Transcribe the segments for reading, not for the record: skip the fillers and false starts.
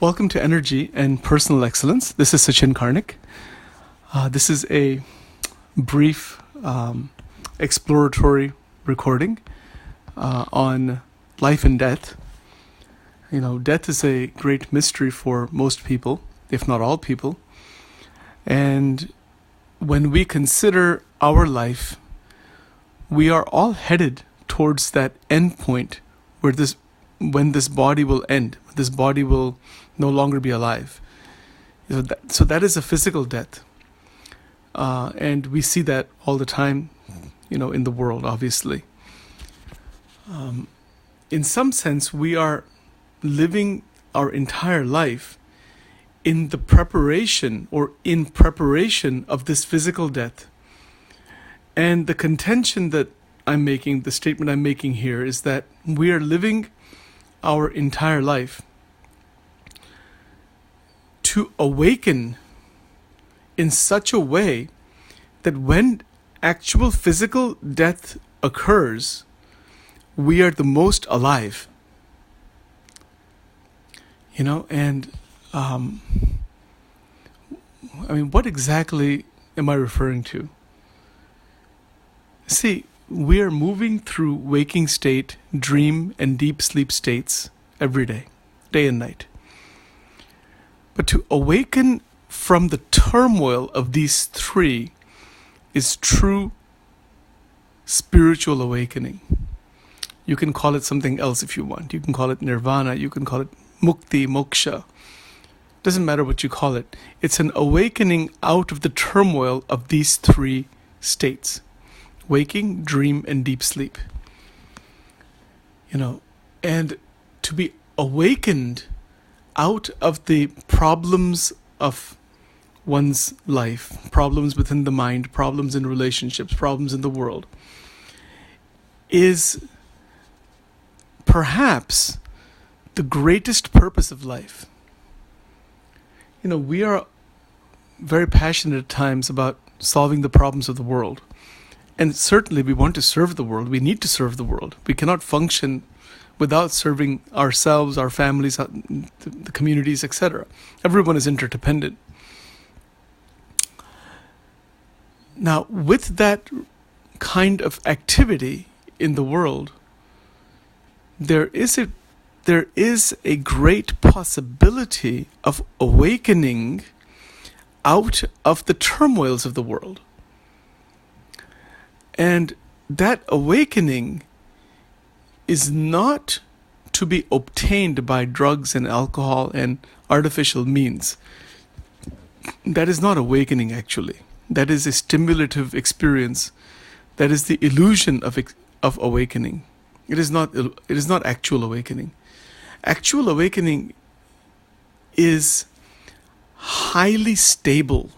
Welcome to Energy and Personal Excellence. This is Sachin Karnik. This is a brief exploratory recording on life and death. You know, death is a great mystery for most people, if not all people. And when we consider our life, we are all headed towards that end point when this body will end, this body will no longer be alive. So that is a physical death. And we see that all the time, in the world, obviously. In some sense, we are living our entire life in preparation of this physical death. And the contention that I'm making, the statement I'm making here, is that we are living our entire life to awaken in such a way that when actual physical death occurs, we are the most alive. What exactly am I referring to? See, we are moving through waking state, dream, and deep sleep states every day and night. But to awaken from the turmoil of these three is true spiritual awakening. You can call it something else if you want. You can call it nirvana. You can call it mukti, moksha. Doesn't matter what you call it. It's an awakening out of the turmoil of these three states: waking, dream, and deep sleep. And to be awakened out of the problems of one's life, problems within the mind, problems in relationships, problems in the world, is perhaps the greatest purpose of life. We are very passionate at times about solving the problems of the world. And certainly we want to serve the world. We need to serve the world. We cannot function without serving ourselves, our families, the communities, etc. Everyone is interdependent. Now, with that kind of activity in the world, there is a great possibility of awakening out of the turmoils of the world. And that awakening is not to be obtained by drugs and alcohol and artificial means. That is not awakening, actually. That is a stimulative experience. That is the illusion of awakening. It is not actual awakening. Actual awakening is highly stable,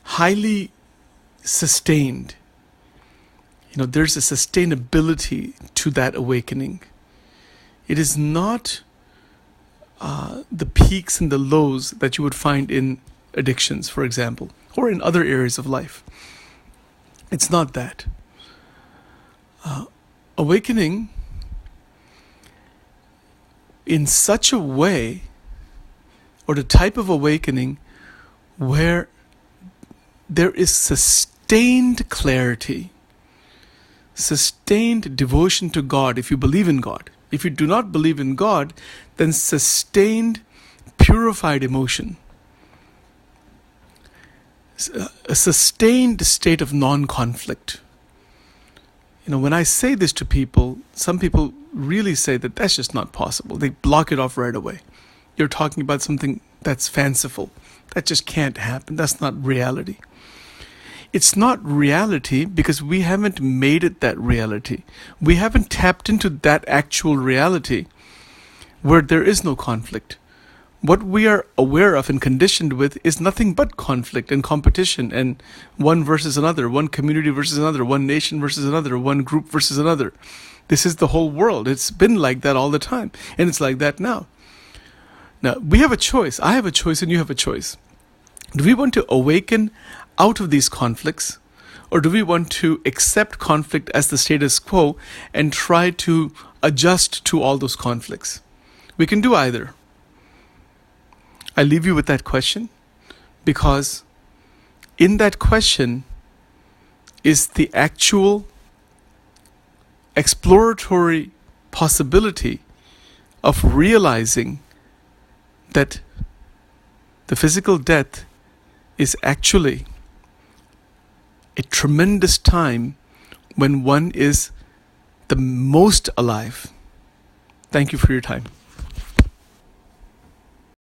highly sustained. There's a sustainability to that awakening. It is not the peaks and the lows that you would find in addictions, for example, or in other areas of life. It's not that. Awakening in such a way, or the type of awakening where there is sustained clarity, sustained devotion to God if you believe in God. If you do not believe in God, then sustained, purified emotion. A sustained state of non-conflict. When I say this to people, some people really say that that's just not possible. They block it off right away. You're talking about something that's fanciful. That just can't happen. That's not reality. It's not reality because we haven't made it that reality. We haven't tapped into that actual reality where there is no conflict. What we are aware of and conditioned with is nothing but conflict and competition, and one versus another, one community versus another, one nation versus another, one group versus another. This is the whole world. It's been like that all the time, and it's like that now. Now, we have a choice. I have a choice and you have a choice. Do we want to awaken out of these conflicts, or do we want to accept conflict as the status quo and try to adjust to all those conflicts? We can do either. I leave you with that question because in that question is the actual exploratory possibility of realizing that the physical death is actually a tremendous time when one is the most alive. Thank you for your time.